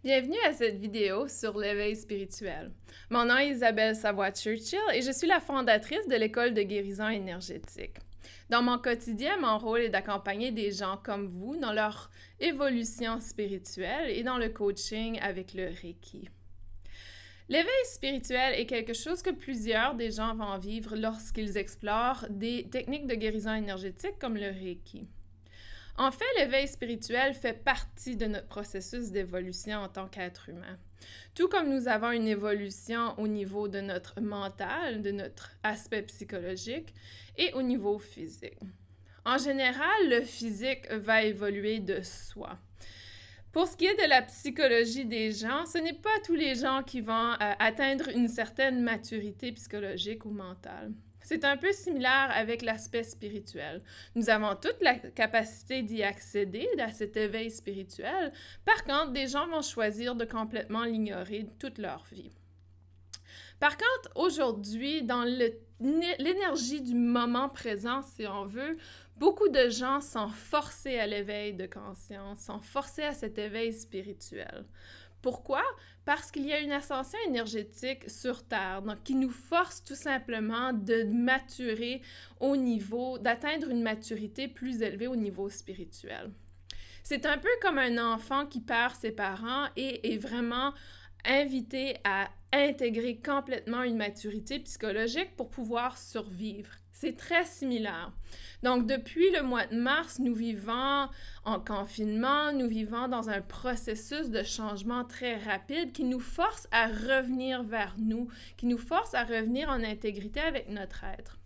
Bienvenue à cette vidéo sur l'éveil spirituel. Mon nom est Isabelle Savoie-Churchill et je suis la fondatrice de l'École de guérison énergétique. Dans mon quotidien, mon rôle est d'accompagner des gens comme vous dans leur évolution spirituelle et dans le coaching avec le Reiki. L'éveil spirituel est quelque chose que plusieurs des gens vont vivre lorsqu'ils explorent des techniques de guérison énergétique comme le Reiki. En fait, l'éveil spirituel fait partie de notre processus d'évolution en tant qu'être humain. Tout comme nous avons une évolution au niveau de notre mental, de notre aspect psychologique et au niveau physique. En général, le physique va évoluer de soi. Pour ce qui est de la psychologie des gens, ce n'est pas tous les gens qui vont atteindre une certaine maturité psychologique ou mentale. C'est un peu similaire avec l'aspect spirituel. Nous avons toute la capacité d'y accéder, à cet éveil spirituel. Par contre, des gens vont choisir de complètement l'ignorer toute leur vie. Par contre, aujourd'hui, dans l'énergie du moment présent, si on veut, beaucoup de gens sont forcés à l'éveil de conscience, sont forcés à cet éveil spirituel. Pourquoi? Parce qu'il y a une ascension énergétique sur Terre, donc qui nous force tout simplement de maturer au niveau, d'atteindre une maturité plus élevée au niveau spirituel. C'est un peu comme un enfant qui perd ses parents et est vraiment invité à intégrer complètement une maturité psychologique pour pouvoir survivre. C'est très similaire. Donc, depuis le mois de mars, nous vivons en confinement, nous vivons dans un processus de changement très rapide qui nous force à revenir vers nous, qui nous force à revenir en intégrité avec notre être.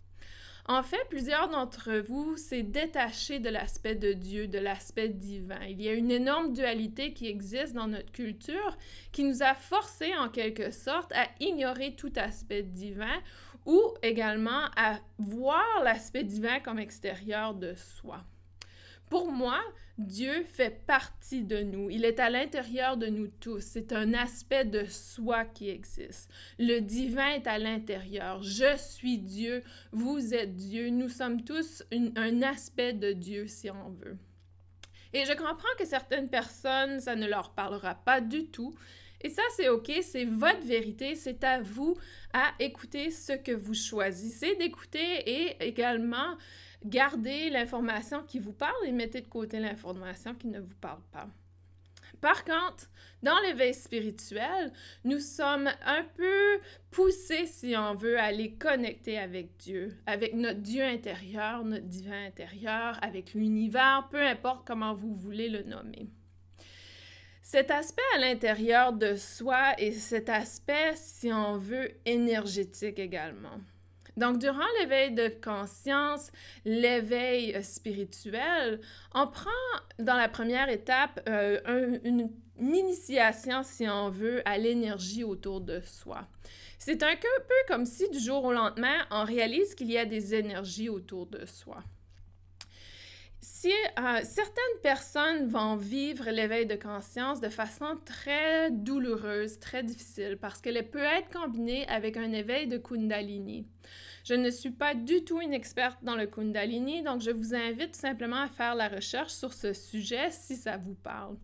En fait, plusieurs d'entre vous s'est détaché de l'aspect de Dieu, de l'aspect divin. Il y a une énorme dualité qui existe dans notre culture qui nous a forcés en quelque sorte à ignorer tout aspect divin ou également à voir l'aspect divin comme extérieur de soi. Pour moi, Dieu fait partie de nous. Il est à l'intérieur de nous tous. C'est un aspect de soi qui existe. Le divin est à l'intérieur. Je suis Dieu, vous êtes Dieu. Nous sommes tous un aspect de Dieu, si on veut. Et je comprends que certaines personnes, ça ne leur parlera pas du tout. Et ça, c'est OK, c'est votre vérité, c'est à vous à écouter ce que vous choisissez d'écouter et également gardez l'information qui vous parle et mettez de côté l'information qui ne vous parle pas. Par contre, dans l'éveil spirituel, nous sommes un peu poussés, si on veut, à aller connecter avec Dieu, avec notre Dieu intérieur, notre divin intérieur, avec l'univers, peu importe comment vous voulez le nommer. Cet aspect à l'intérieur de soi et cet aspect, si on veut, énergétique également. Donc, durant l'éveil de conscience, l'éveil spirituel, on prend dans la première étape une initiation, si on veut, à l'énergie autour de soi. C'est un peu comme si du jour au lendemain, on réalise qu'il y a des énergies autour de soi. Certaines personnes vont vivre l'éveil de conscience de façon très douloureuse, très difficile, parce qu'elle peut être combinée avec un éveil de Kundalini. Je ne suis pas du tout une experte dans le Kundalini, donc je vous invite tout simplement à faire la recherche sur ce sujet si ça vous parle.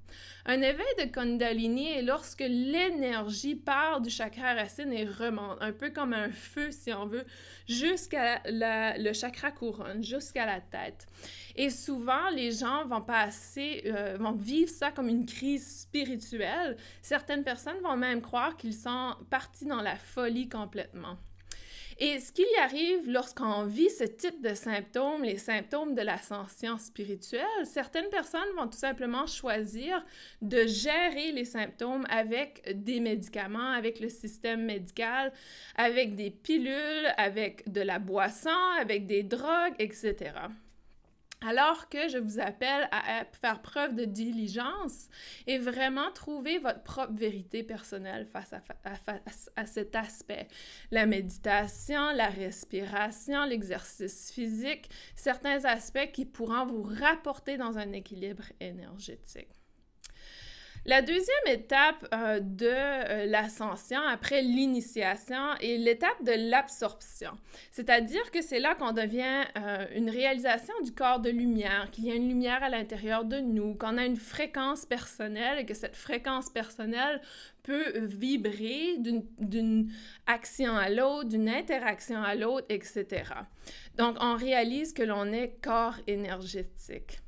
Un éveil de Kundalini est lorsque l'énergie part du chakra racine et remonte, un peu comme un feu si on veut, jusqu'à le chakra couronne, jusqu'à la tête. Et souvent, les gens vont vivre ça comme une crise spirituelle. Certaines personnes vont même croire qu'ils sont partis dans la folie complètement. Et ce qu'il y arrive lorsqu'on vit ce type de symptômes, les symptômes de l'ascension spirituelle, certaines personnes vont tout simplement choisir de gérer les symptômes avec des médicaments, avec le système médical, avec des pilules, avec de la boisson, avec des drogues, etc. Alors que je vous appelle à faire preuve de diligence et vraiment trouver votre propre vérité personnelle face à cet aspect. La méditation, la respiration, l'exercice physique, certains aspects qui pourront vous rapporter dans un équilibre énergétique. La deuxième étape l'ascension, après l'initiation, est l'étape de l'absorption. C'est-à-dire que c'est là qu'on devient une réalisation du corps de lumière, qu'il y a une lumière à l'intérieur de nous, qu'on a une fréquence personnelle et que cette fréquence personnelle peut vibrer d'une action à l'autre, d'une interaction à l'autre, etc. Donc, on réalise que l'on est corps énergétique.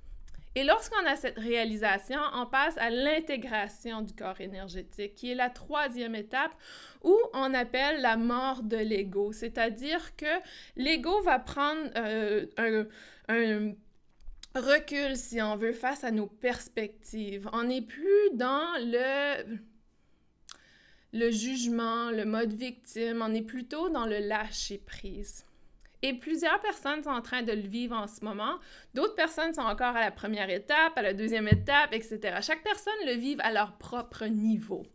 Et lorsqu'on a cette réalisation, on passe à l'intégration du corps énergétique, qui est la troisième étape où on appelle la mort de l'ego. C'est-à-dire que l'ego va prendre un recul, si on veut, face à nos perspectives. On n'est plus dans le jugement, le mode victime, on est plutôt dans le lâcher-prise. Et plusieurs personnes sont en train de le vivre en ce moment. D'autres personnes sont encore à la première étape, à la deuxième étape, etc. Chaque personne le vit à leur propre niveau.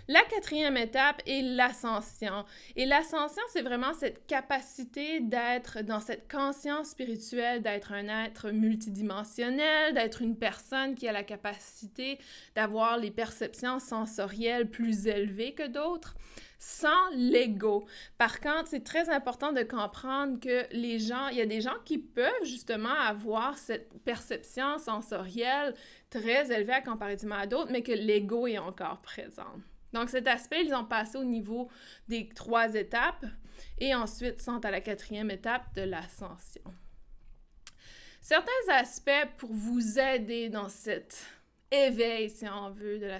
La quatrième étape est l'ascension. Et l'ascension, c'est vraiment cette capacité d'être dans cette conscience spirituelle, d'être un être multidimensionnel, d'être une personne qui a la capacité d'avoir les perceptions sensorielles plus élevées que d'autres, sans l'ego. Par contre, c'est très important de comprendre que il y a des gens qui peuvent justement avoir cette perception sensorielle très élevée comparativement à d'autres, mais que l'ego est encore présent. Donc, cet aspect, ils ont passé au niveau des 3 étapes et ensuite sont à la 4e étape de l'ascension. Certains aspects pour vous aider dans cet éveil, si on veut, de la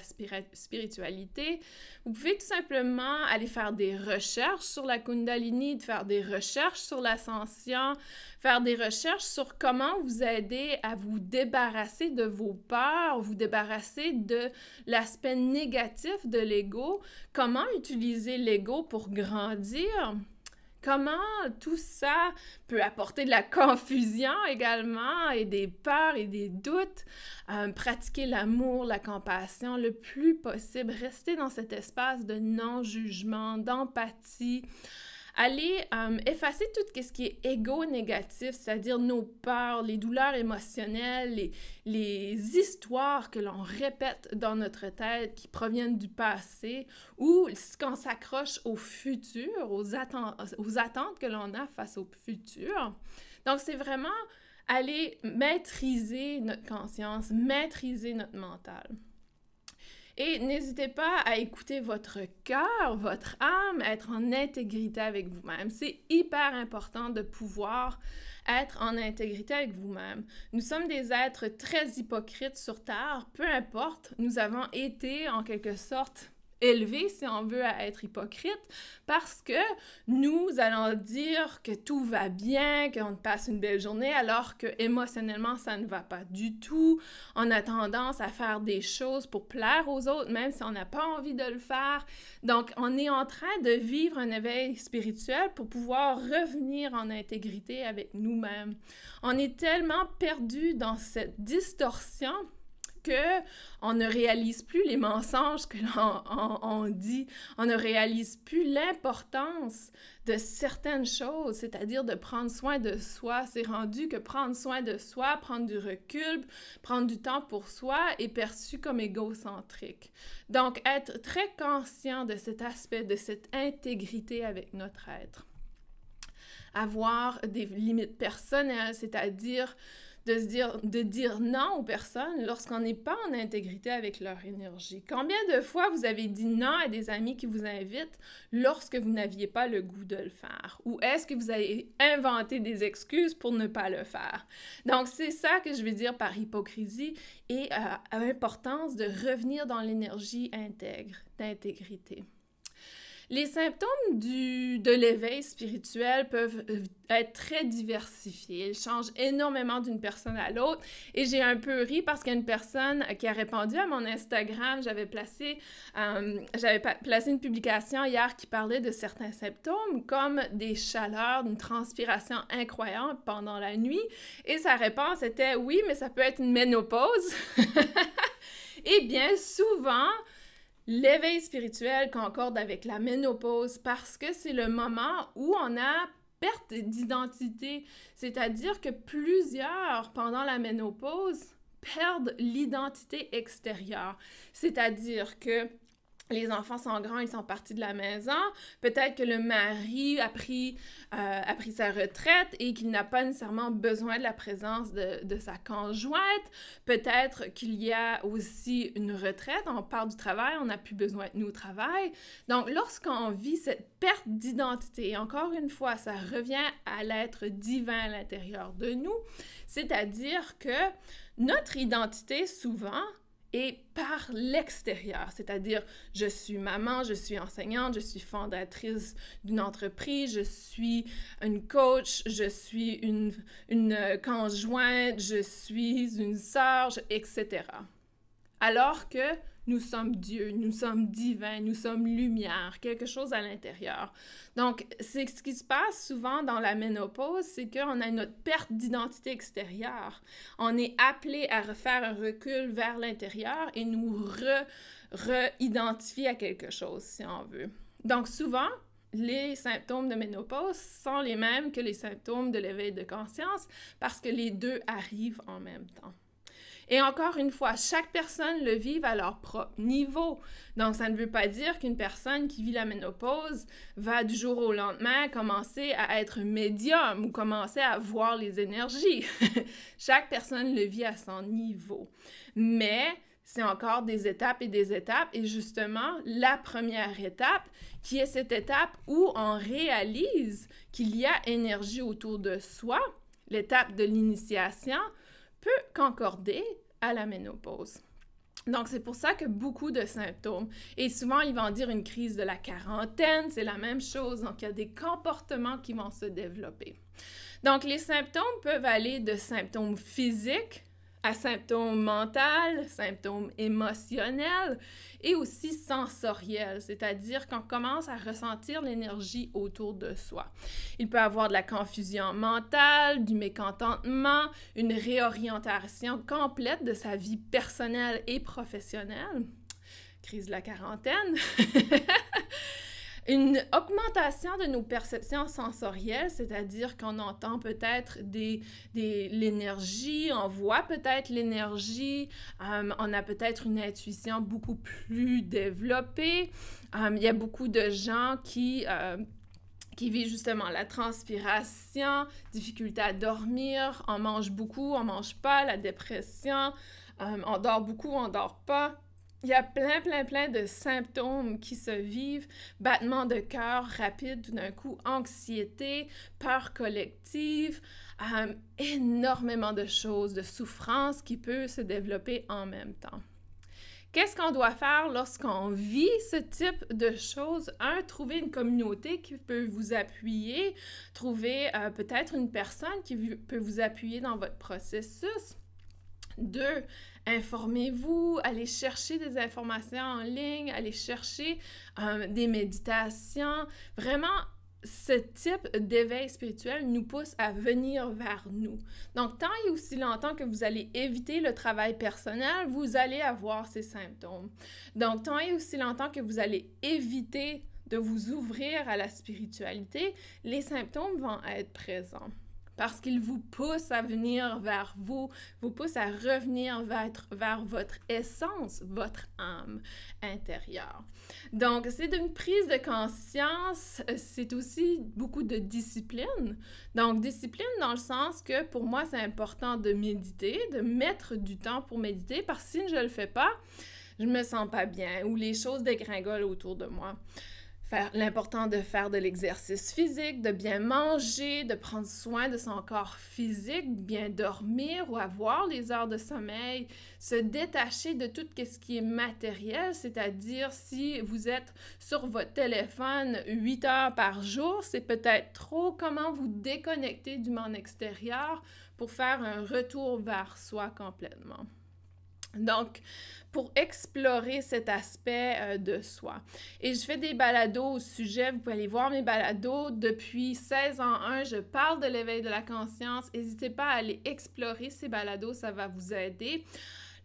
spiritualité, vous pouvez tout simplement aller faire des recherches sur la Kundalini, faire des recherches sur l'ascension, faire des recherches sur comment vous aider à vous débarrasser de vos peurs, vous débarrasser de l'aspect négatif de l'ego, comment utiliser l'ego pour grandir. Comment tout ça peut apporter de la confusion également et des peurs et des doutes. Pratiquer l'amour, la compassion le plus possible. Rester dans cet espace de non-jugement, d'empathie. Aller effacer tout ce qui est égo négatif, c'est-à-dire nos peurs, les douleurs émotionnelles, les histoires que l'on répète dans notre tête qui proviennent du passé ou qu'on s'accroche au futur, aux attentes que l'on a face au futur. Donc, c'est vraiment aller maîtriser notre conscience, maîtriser notre mental. Et n'hésitez pas à écouter votre cœur, votre âme, être en intégrité avec vous-même. C'est hyper important de pouvoir être en intégrité avec vous-même. Nous sommes des êtres très hypocrites sur Terre, peu importe, nous avons été en quelque sorte élevés, si on veut, à être hypocrite, parce que nous allons dire que tout va bien, qu'on passe une belle journée, alors que émotionnellement, ça ne va pas du tout. On a tendance à faire des choses pour plaire aux autres, même si on n'a pas envie de le faire. Donc, on est en train de vivre un éveil spirituel pour pouvoir revenir en intégrité avec nous-mêmes. On est tellement perdu dans cette distorsion qu'on ne réalise plus les mensonges que l'on dit, on ne réalise plus l'importance de certaines choses, c'est-à-dire de prendre soin de soi. C'est rendu que prendre soin de soi, prendre du recul, prendre du temps pour soi est perçu comme égocentrique. Donc, être très conscient de cet aspect, de cette intégrité avec notre être. Avoir des limites personnelles, c'est-à-dire de dire non aux personnes lorsqu'on n'est pas en intégrité avec leur énergie. Combien de fois vous avez dit non à des amis qui vous invitent lorsque vous n'aviez pas le goût de le faire? Ou est-ce que vous avez inventé des excuses pour ne pas le faire? Donc, c'est ça que je veux dire par hypocrisie et l'importance de revenir dans l'énergie intègre, d'intégrité. Les symptômes de l'éveil spirituel peuvent être très diversifiés. Ils changent énormément d'une personne à l'autre. Et j'ai un peu ri parce qu'il y a une personne qui a répondu à mon Instagram. J'avais placé une publication hier qui parlait de certains symptômes, comme des chaleurs, une transpiration incroyable pendant la nuit. Et sa réponse était « Oui, mais ça peut être une ménopause. » Et bien souvent, l'éveil spirituel concorde avec la ménopause parce que c'est le moment où on a perte d'identité, c'est-à-dire que plusieurs, pendant la ménopause, perdre l'identité extérieure. C'est-à-dire que les enfants sont grands, ils sont partis de la maison. Peut-être que le mari a pris sa retraite et qu'il n'a pas nécessairement besoin de la présence de sa conjointe. Peut-être qu'il y a aussi une retraite, on part du travail, on n'a plus besoin de nous au travail. Donc, lorsqu'on vit cette perte d'identité, et encore une fois, ça revient à l'être divin à l'intérieur de nous, c'est-à-dire que notre identité, souvent, et par l'extérieur, c'est-à-dire je suis maman, je suis enseignante, je suis fondatrice d'une entreprise, je suis une coach, je suis une conjointe, je suis une sœur, etc. Alors que nous sommes Dieu, nous sommes divins, nous sommes lumière, quelque chose à l'intérieur. Donc, c'est ce qui se passe souvent dans la ménopause, c'est qu'on a notre perte d'identité extérieure. On est appelé à refaire un recul vers l'intérieur et nous re-identifier à quelque chose, si on veut. Donc, souvent, les symptômes de ménopause sont les mêmes que les symptômes de l'éveil de conscience parce que les deux arrivent en même temps. Et encore une fois, chaque personne le vit à leur propre niveau. Donc, ça ne veut pas dire qu'une personne qui vit la ménopause va du jour au lendemain commencer à être médium ou commencer à voir les énergies. Chaque personne le vit à son niveau. Mais c'est encore des étapes et des étapes. Et justement, la première étape, qui est cette étape où on réalise qu'il y a énergie autour de soi, l'étape de l'initiation, peut concorder à la ménopause. Donc, c'est pour ça que beaucoup de symptômes, et souvent, ils vont dire une crise de la quarantaine, c'est la même chose. Donc, il y a des comportements qui vont se développer. Donc, les symptômes peuvent aller de symptômes physiques à symptômes mentaux, symptômes émotionnels et aussi sensoriels, c'est-à-dire qu'on commence à ressentir l'énergie autour de soi. Il peut y avoir de la confusion mentale, du mécontentement, une réorientation complète de sa vie personnelle et professionnelle. Crise de la quarantaine. Une augmentation de nos perceptions sensorielles, c'est-à-dire qu'on entend peut-être l'énergie, on voit peut-être l'énergie, on a peut-être une intuition beaucoup plus développée. Il y a beaucoup de gens qui vivent justement la transpiration, difficulté à dormir, on mange beaucoup, on mange pas, la dépression, on dort beaucoup, on dort pas. Il y a plein de symptômes qui se vivent, battement de cœur rapide tout d'un coup, anxiété, peur collective, énormément de choses, de souffrance qui peut se développer en même temps. Qu'est-ce qu'on doit faire lorsqu'on vit ce type de choses? Un, trouver une communauté qui peut vous appuyer, trouver peut-être une personne qui peut vous appuyer dans votre processus. Deux, informez-vous, allez chercher des informations en ligne, allez chercher des méditations. Vraiment, ce type d'éveil spirituel nous pousse à venir vers nous. Donc, tant et aussi longtemps que vous allez éviter le travail personnel, vous allez avoir ces symptômes. Donc, tant et aussi longtemps que vous allez éviter de vous ouvrir à la spiritualité, les symptômes vont être présents. Parce qu'il vous pousse à venir vers vous pousse à revenir vers votre essence, votre âme intérieure. Donc, c'est une prise de conscience, c'est aussi beaucoup de discipline. Donc, discipline dans le sens que pour moi, c'est important de méditer, de mettre du temps pour méditer, parce que si je ne le fais pas, je me sens pas bien ou les choses dégringolent autour de moi. L'important de faire de l'exercice physique, de bien manger, de prendre soin de son corps physique, bien dormir ou avoir les heures de sommeil, se détacher de tout ce qui est matériel, c'est-à-dire si vous êtes sur votre téléphone 8 heures par jour, c'est peut-être trop. Comment vous déconnecter du monde extérieur pour faire un retour vers soi complètement? Donc, pour explorer cet aspect de soi. Et je fais des balados au sujet, vous pouvez aller voir mes balados. Depuis 16 en 1, je parle de l'éveil de la conscience. N'hésitez pas à aller explorer ces balados, ça va vous aider.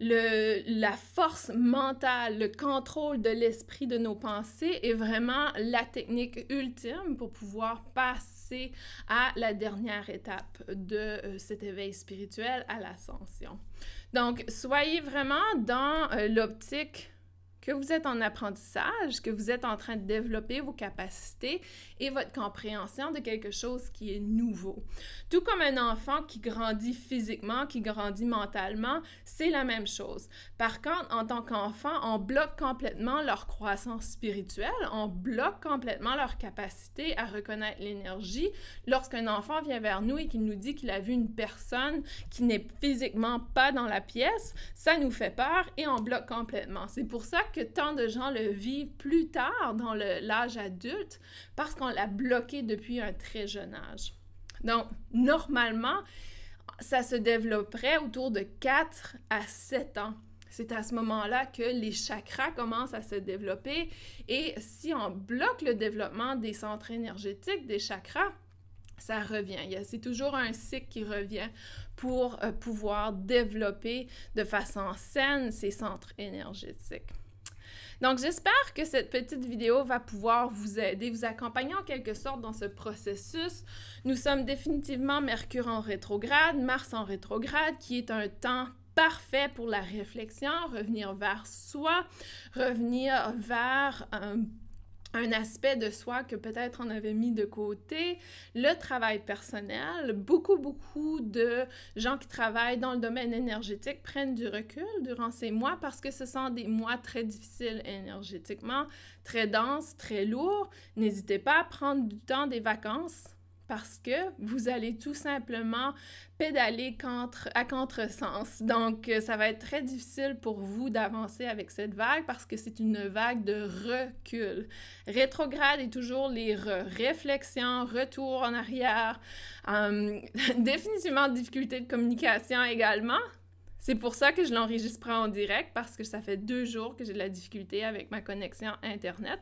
La force mentale, le contrôle de l'esprit de nos pensées est vraiment la technique ultime pour pouvoir passer à la dernière étape de cet éveil spirituel, à l'ascension. Donc, soyez vraiment dans l'optique que vous êtes en apprentissage, que vous êtes en train de développer vos capacités et votre compréhension de quelque chose qui est nouveau. Tout comme un enfant qui grandit physiquement, qui grandit mentalement, c'est la même chose. Par contre, en tant qu'enfant, on bloque complètement leur croissance spirituelle, on bloque complètement leur capacité à reconnaître l'énergie. Lorsqu'un enfant vient vers nous et qu'il nous dit qu'il a vu une personne qui n'est physiquement pas dans la pièce, ça nous fait peur et on bloque complètement. C'est pour ça que tant de gens le vivent plus tard dans l'âge adulte parce qu'on l'a bloqué depuis un très jeune âge. Donc, normalement, ça se développerait autour de 4 à 7 ans. C'est à ce moment-là que les chakras commencent à se développer et si on bloque le développement des centres énergétiques, des chakras, ça revient. C'est toujours un cycle qui revient pour pouvoir développer de façon saine ces centres énergétiques. Donc, j'espère que cette petite vidéo va pouvoir vous aider, vous accompagner en quelque sorte dans ce processus. Nous sommes définitivement Mercure en rétrograde, Mars en rétrograde, qui est un temps parfait pour la réflexion, revenir vers soi, revenir vers un aspect de soi que peut-être on avait mis de côté, le travail personnel. Beaucoup de gens qui travaillent dans le domaine énergétique prennent du recul durant ces mois parce que ce sont des mois très difficiles énergétiquement, très denses, très lourds. N'hésitez pas à prendre du temps des vacances parce que vous allez tout simplement pédaler à contresens. Donc, ça va être très difficile pour vous d'avancer avec cette vague parce que c'est une vague de recul. Rétrograde est toujours les réflexions, retour en arrière, définitivement difficulté de communication également. C'est pour ça que je l'enregistre en direct parce que ça fait 2 jours que j'ai de la difficulté avec ma connexion Internet.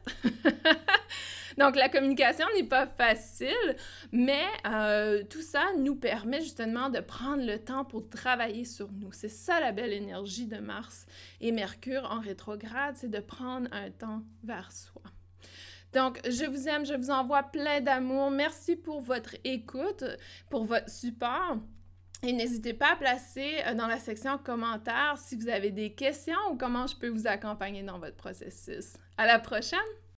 Donc, la communication n'est pas facile, mais tout ça nous permet justement de prendre le temps pour travailler sur nous. C'est ça la belle énergie de Mars et Mercure en rétrograde, c'est de prendre un temps vers soi. Donc, je vous aime, je vous envoie plein d'amour. Merci pour votre écoute, pour votre support. Et n'hésitez pas à placer dans la section commentaires si vous avez des questions ou comment je peux vous accompagner dans votre processus. À la prochaine!